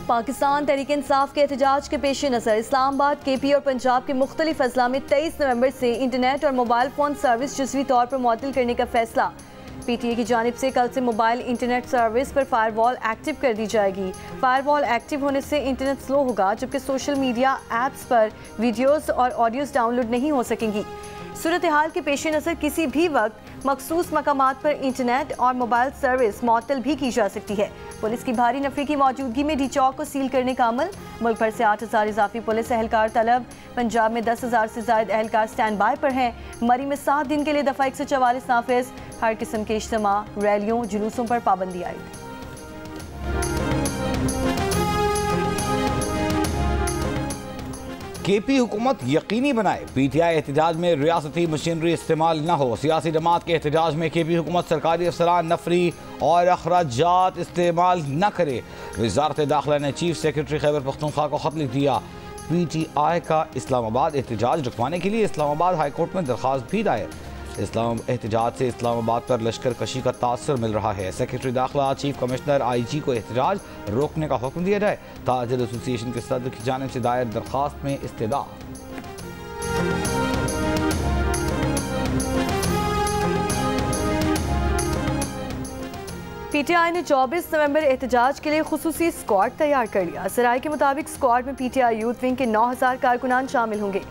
पाकिस्तान तहरीक इंसाफ के एहतजाज के पेश नज़र इस्लामाबाद, KP और पंजाब के मुख्तलिफ अजला में 23 नवंबर से इंटरनेट और मोबाइल फ़ोन सर्विस जुज़वी तौर पर मुअत्तल करने का फैसला। PTA की जानिब से कल से मोबाइल इंटरनेट सर्विस पर फायरवॉल एक्टिव कर दी जाएगी। फायरवॉल एक्टिव होने से इंटरनेट स्लो होगा, जबकि सोशल मीडिया ऐप्स पर वीडियोज़ और ऑडियोज़ डाउनलोड नहीं हो सकेंगी। सूरत हाल के पेश नज़र किसी भी वक्त मखसूस मकामात पर इंटरनेट और मोबाइल सर्विस मुअत्तल भी की जा सकती है। पुलिस की भारी नफरी की मौजूदगी में डी चौक को सील करने का अमल। मुल्क भर से 8000 इजाफी पुलिस एहलकार तलब। पंजाब में 10,000 से ज़ायद एहलकार स्टैंड बाय पर हैं। मरी में 7 दिन के लिए दफ़ा 144 नाफिज। हर किस्म के इज्तिमा, रैलियों, जुलूसों पर पाबंदी आई। KP हुकूमत यकीनी बनाए PTI एहतजाज में रियासती मशीनरी इस्तेमाल न हो। सियासी जमात के एहतजाज में KP हुकूमत सरकारी अफसरान नफरी और अखराजात इस्तेमाल न करे। वजारत दाखिला ने चीफ सेक्रेटरी खैबर पख्तूनख्वा को खत लिख दिया। PTI का इस्लामाबाद एहतजाज रुकवाने के लिए इस्लामाबाद हाई कोर्ट में दरख्वास्त भी दायर। एहतजाज से इस्लामाबाद पर लश्कर कशी का तासर मिल रहा है। सेक्रेटरी दाखिला, चीफ कमिश्नर, IG को एहतजाज रोकने का हुक्म दिया जाए। ताजिर एसोसिएशन के सदर की जानिब से दायर दरख्वास्त में इस्तदा। PTI ने 24 नवंबर एहतजाज के लिए खुसूसी स्क्वाड तैयार कर लिया। सराय के मुताबिक स्क्वाड में PTI यूथ विंग के 9000 कारकुनान शामिल होंगे।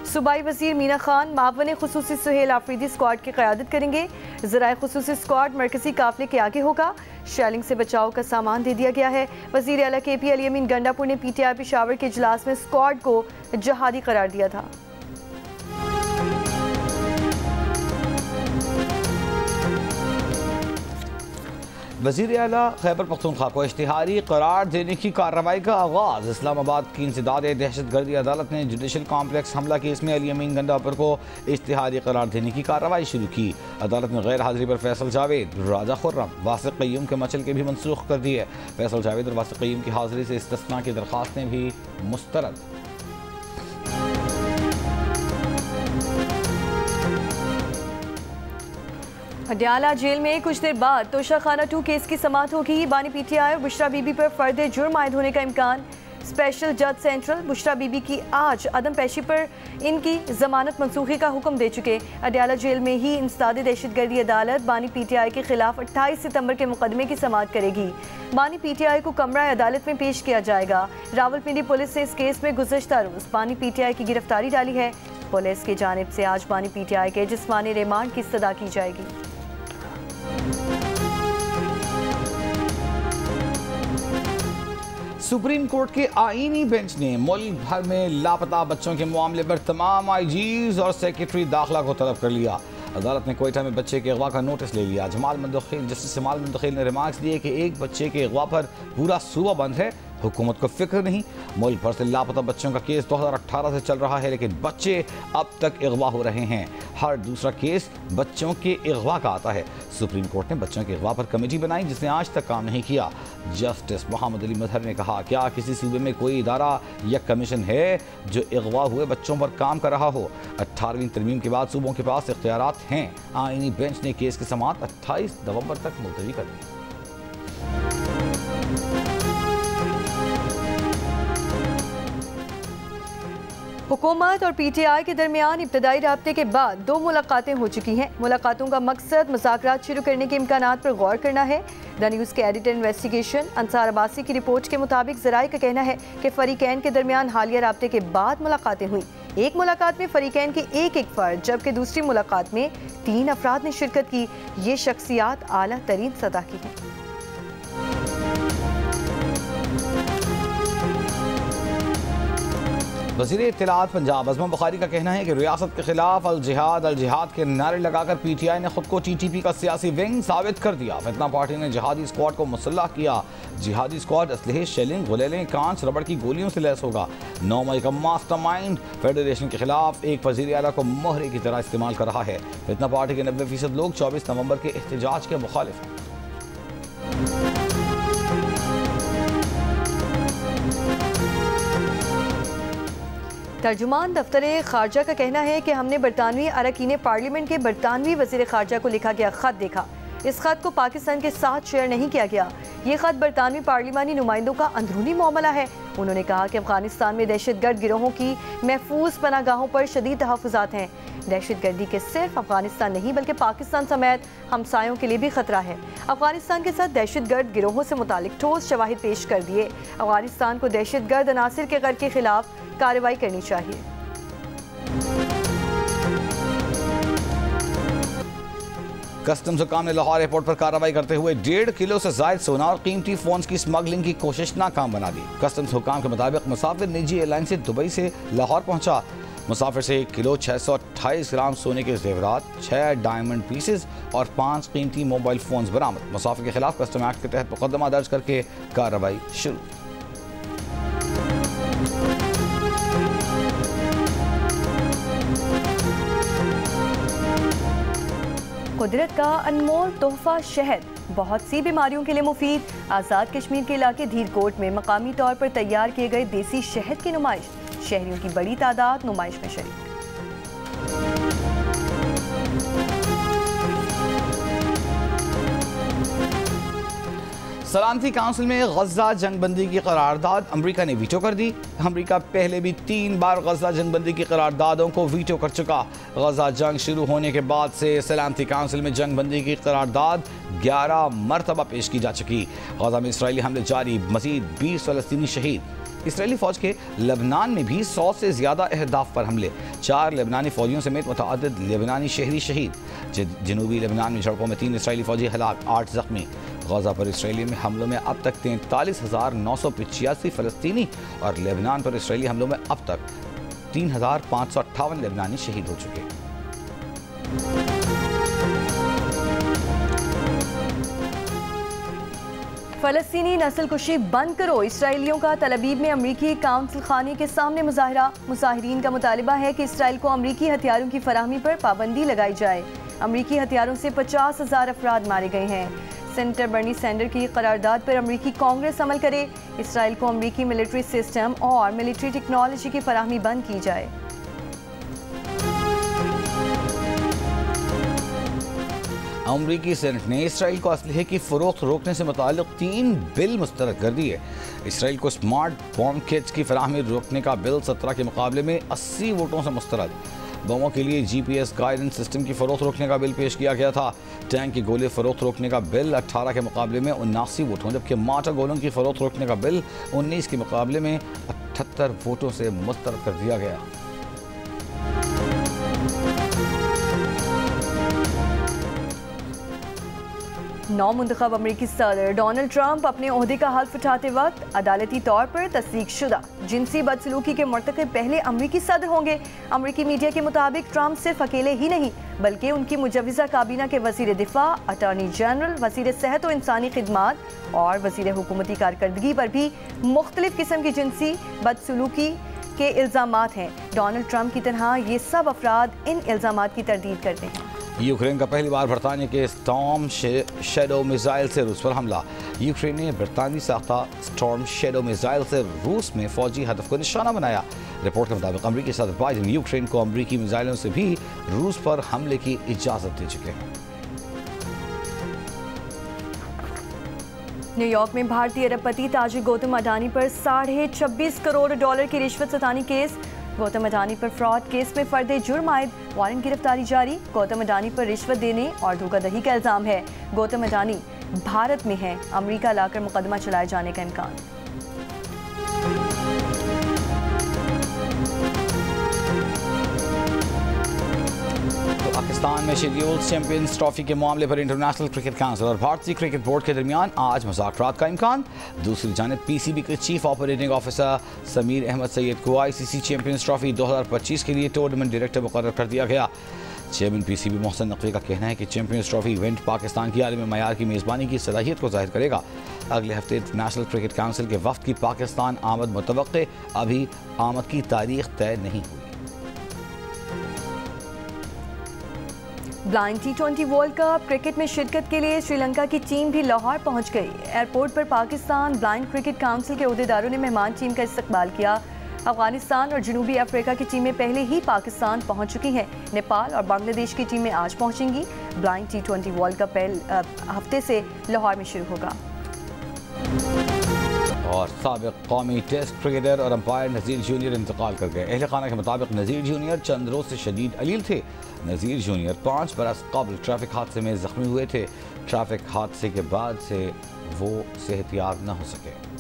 सूबाई वजीर मीना खान मावन खुसूसी सुहेल आफरीदी स्क्वाड की क़यादत करेंगे। ज़राए खुसूसी स्क्वाड मरकजी काफिले के आगे होगा। शेलिंग से बचाव का सामान दे दिया गया है। वजीर आला KP अली अमीन गंडापुर ने PTI पेशावर के इजलास में स्क्वाड को जहादी करार दिया था। वज़ीर आला खैबर पख्तूनख्वा को इश्तिहारी करार देने की कार्रवाई का आगाज़। इस्लामाबाद की इंसदाद दहशतगर्दी अदालत ने जुडिशल कॉम्प्लेक्स हमला केस में अली अमीन गंडापुर को इश्तिहारी करार देने की कार्रवाई शुरू की। अदालत ने गैर हाजिरी पर फैसल जावेद, राजा खुर्रम, वासिक क़य्यूम के मचल के भी मनसूख कर दिए। फैसल जावेद और वासिक क़य्यूम की हाजिरी से इस्तिस्ना की दरख्वास्तें भी मुस्तरद। अडयाला जेल में कुछ देर बाद तोशाखाना 2 केस की समाअत होगी। बानी PTI और बुशरा बीबी पर फर्द जुर्म आयद होने का इम्कान। स्पेशल जज सेंट्रल बुशरा बीबी की आज अदम पेशी पर इनकी जमानत मनसूखी का हुक्म दे चुके। अडयाला जेल में ही इंसदाद दहशतगर्दी अदालत बानी PTI के खिलाफ 28 सितंबर के मुकदमे की समाअत करेगी। बानी PTI को कमरा अदालत में पेश किया जाएगा। रावलपिंडी पुलिस ने इस केस में गुज़श्ता रोज़ बानी PTI की गिरफ्तारी डाली है। पुलिस की जानिब से आज बानी PTI के जिस्मानी रिमांड की इस्तदा की जाएगी। सुप्रीम कोर्ट के आईनी बेंच ने मुल्क भर में लापता बच्चों के मामले पर तमाम IGs और सेक्रेटरी दाखिला को तलब कर लिया। अदालत ने कोयटा में बच्चे के अगवा का नोटिस ले लिया। जस्टिस जमाल मुंतखिल ने रिमार्क्स दिए कि एक बच्चे के अगवा पर पूरा सूबा बंद है, हुकूमत को फिक्र नहीं। मुल्क भर से लापता बच्चों का केस 2018 से चल रहा है, लेकिन बच्चे अब तक अगवा हो रहे हैं। हर दूसरा केस बच्चों के अगवा का आता है। सुप्रीम कोर्ट ने बच्चों के अगवा पर कमेटी बनाई जिसने आज तक काम नहीं किया। जस्टिस मोहम्मद अली मजहर ने कहा, क्या किसी सूबे में कोई इदारा या कमीशन है जो अगवा हुए बच्चों पर काम कर रहा हो? 18वीं तरमीम के बाद सूबों के पास इख्तियारात हैं। आईनी बेंच ने केस की समाअत 28 नवंबर तक मुलतवी कर दी। हुकूमत और PTI के दरमियान इब्तदाई राब्ते के बाद 2 मुलाकातें हो चुकी हैं। मुलाकातों का मकसद मुज़ाकरात शुरू करने के इम्कानात पर गौर करना है। द न्यूज़ के एडिटर इन्वेस्टिगेशन अंसार अब्बासी की रिपोर्ट के मुताबिक ज़राए का कहना है कि फ़रीक़ैन के दरमियान हालिया राब्ते के बाद मुलाकातें हुई। एक मुलाकात में फ़रीक़ैन के एक फ़र्द, जबकि दूसरी मुलाकात में 3 अफराद ने शिरकत की। ये शख्सियात आला तरीन सतह की हैं। वज़ीर इत्तलाआत पंजाब अज़मा बुखारी का कहना है कि रियासत के खिलाफ अल जिहाद के नारे लगाकर PTI ने खुद को TTP का सियासी विंग साबित कर दिया। फितना पार्टी ने जिहादी स्क्वाड को मुसल्लह किया। जिहादी स्क्वाड असलहे, शेलिंग, गुलेलें, कांच, रबड़ की गोलियों से लैस होगा। 9 मई का मास्टरमाइंड फेडरेशन के खिलाफ एक वज़ीर आला को मोहरे की तरह इस्तेमाल कर रहा है। फितना पार्टी के 90% लोग 24 नवंबर के एहतजाज के मुखालिफ हैं। तर्जुमान दफ्तर खारजा का कहना है कि हमने बरतानवी अरकान पार्लियामेंट के बरतानवी वज़ीर खारजा को लिखा गया खत देखा। इस खत को पाकिस्तान के साथ शेयर नहीं किया गया। ये खत बरतानवी पार्लिमानी नुमाइंदों का अंदरूनी मामला है। उन्होंने कहा कि अफगानिस्तान में दहशतगर्द गिरोहों की महफूज पनागाहों पर शदीद तहफ़्फ़ुज़ात हैं। दहशतगर्दी के सिर्फ अफगानिस्तान नहीं बल्कि पाकिस्तान समेत हमसायों के लिए भी खतरा है। अफगानिस्तान के साथ दहशतगर्द गिरोहों से मुतालिक ठोस शवाहिद पेश कर दिए। अफगानिस्तान को दहशतगर्द अनासिर के घर के खिलाफ कार्रवाई करनी चाहिए। कस्टम्स हुकाम ने लाहौर एयरपोर्ट पर कार्रवाई करते हुए 1.5 किलो से ज्यादा सोना और कीमती फोन्स की स्मगलिंग की कोशिश नाकाम बना दी। कस्टम्स हुकाम के मुताबिक मुसाफिर निजी एयरलाइन से दुबई से लाहौर पहुंचा। मुसाफिर से 1 किलो 628 ग्राम सोने के जेवरात, 6 डायमंड पीसेस और 5 कीमती मोबाइल फोन्स बरामद। मुसाफिर के खिलाफ कस्टम एक्ट के तहत मुकदमा दर्ज करके कार्रवाई शुरू। कुदरत का अनमोल तोहफा शहद बहुत सी बीमारियों के लिए मुफीद। आज़ाद कश्मीर के इलाके धीरकोट में मकामी तौर पर तैयार किए गए देसी शहद की नुमाइश। शहरियों की बड़ी तादाद नुमाइश में शरीक। सलामती काउंसिल में गजा जंगबंदी की करारदाद अमेरिका ने वीटो कर दी। अमेरिका पहले भी 3 बार गजा जंगबंदी की करारदादों को वीटो कर चुका। गजा जंग शुरू होने के बाद से सलामती काउंसिल में जंगबंदी की करारदाद 11 मरतबा पेश की जा चुकी। गजा में इसराइली हमले जारी, मजीद 20 फलस्तीनी शहीद। इसराइली फौज के लेबनान में भी 100 से ज्यादा अहदाफ पर हमले, 4 लेबनानी फौजियों समेत मुतअद्दिद लेबनानी शहरी शहीद। जनूबी लेबनान में झड़पों में 3 इसराइली फौजी हलाक, 8 जख्मी। गजा पर इसराइली में हमलों में अब तक 43,985 फलस्तीनी और लेबनान पर इसराइली हमलों में अब तक 3,558 लेबनानी शहीद हो चुके। फलस्तीनी नस्लकुशी बंद करो, इसराइलियों का तलबीब में अमरीकी काउंसिल खाने के सामने मुजाहरा। मुजाहिरीन का मुतालिबा है कि इसराइल को अमरीकी हथियारों की फराहमी पर पाबंदी लगाई जाए। अमरीकी हथियारों से 50,000 अफराद मारे गए हैं। सेनेटर बर्नी सैंडर की करारदाद पर अमरीकी कांग्रेस अमल करे। इसराइल को अमरीकी मिलिट्री सिस्टम और मिलिट्री टेक्नोलॉजी की फराहमी बंद की जाए। अमरीकी सेनेट ने इसराइल को असलहे की फरोख्त रोकने से मुताल्लिक 3 बिल मुस्तरद कर दिए। इसराइल को स्मार्ट बॉम्ब किट्स की फराहमी रोकने का बिल 17 के मुकाबले में 80 वोटों से मुस्तरद। बमों के लिए GPS गाइडेंस सिस्टम की फरोख्त रोकने का बिल पेश किया गया था। टैंक के गोले फरोख्त रोकने का बिल 18 के मुकाबले में 79 वोटों, जबकि मार्टर गोलों की फरोख्त रोकने का बिल 19 के मुकाबले में 78 वोटों से मुस्तरद कर दिया गया। नौ मुंतखब अमरीकी सदर डोनाल्ड ट्रंप अपने ओहदे का हल्फ उठाते वक्त अदालती तौर पर तस्दीक शुदा जिनसी बदसलूकी के मुर्तकिब पहले अमरीकी सदर होंगे। अमरीकी मीडिया के मुताबिक ट्रंप सिर्फ अकेले ही नहीं बल्कि उनकी मुजव्विज़ा काबीना के वज़ीर दिफा, अटॉर्नी जनरल, वज़ीर सेहत और इंसानी खिदमात और वज़ीर हुकूमती कारकर्दगी पर भी मुख्तलिफ किस्म की जिनसी बदसलूकी के इल्ज़ामात हैं। डोनाल्ड ट्रंप की तरह ये सब अफराद इन इल्ज़ामात की तरदीद करते हैं। यूक्रेन का पहली बार बरतानिया के स्टॉर्म शैडो मिसाइल से रूस पर हमला। यूक्रेन ने बरतानवी साख्ता स्टॉर्म शैडो मिसाइल से रूस में फौजी हदफ को निशाना बनाया। रिपोर्ट के मुताबिक अमरीकी सदर बाइडेन यूक्रेन को अमरीकी मिसाइलों से भी रूस पर हमले की इजाज़त दे चुके हैं। न्यूयॉर्क में भारतीय अरबपति ताजिर गौतम अडानी पर $26.5 करोड़ की रिश्वत सतानी केस। गौतम अडानी पर फ्रॉड केस में फर्द जुर्म आयद, वारंट गिरफ्तारी जारी। गौतम अडानी पर रिश्वत देने और धोखाधड़ी का इल्जाम है। गौतम अडानी भारत में हैं, अमेरिका लाकर मुकदमा चलाए जाने का इम्कान। पाकिस्तान में शेड्यूल्ड चैंपियंस ट्रॉफी के मामले पर इंटरनेशनल क्रिकेट काउंसिल और भारतीय क्रिकेट बोर्ड के दरमियान आज मुज़ाकरात का इम्कान। दूसरी जानिब PCB के chief operating officer Sameer Ahmed Syed को ICC चैंपियंस ट्रॉफी 2025 के लिए टूर्नामेंट डायरेक्टर मुकर्रर कर दिया गया। चेयरमैन PCB मोहसिन नकवी का कहना है कि चैंपियंस ट्रॉफी इवेंट पाकिस्तान की आलमी मयार की मेज़बानी की सलाहियत को जाहिर करेगा। अगले हफ्ते इंटरनेशनल क्रिकेट काउंसिल के वफ्द की पाकिस्तान आमद मुतवक्के, अभी आमद की तारीख तय नहीं हुई। Blind T20 world cup cricket में शिरकत के लिए श्रीलंका की टीम भी लाहौर पहुंच गई। एयरपोर्ट पर पाकिस्तान ब्लाइंड क्रिकेट काउंसिल के अहदेदारों ने मेहमान टीम का इस्तकबाल किया। अफगानिस्तान और जनूबी अफ्रीका की टीमें पहले ही पाकिस्तान पहुंच चुकी हैं। नेपाल और बांग्लादेश की टीमें आज पहुंचेंगी। ब्लाइंड T20 वर्ल्ड कप हफ्ते से लाहौर में शुरू होगा। और साबिक कौमी टेस्ट क्रिकेटर और अंपायर नज़ीर जूनियर इंतकाल कर गए। अहल खाना के मुताबिक नज़ीर जूनियर चंद रोज से शदीद अलील थे। नज़ीर जूनियर 5 बरस कबल ट्रैफिक हादसे में जख्मी हुए थे। ट्रैफिक हादसे के बाद से वो सेहतियाब न हो सके।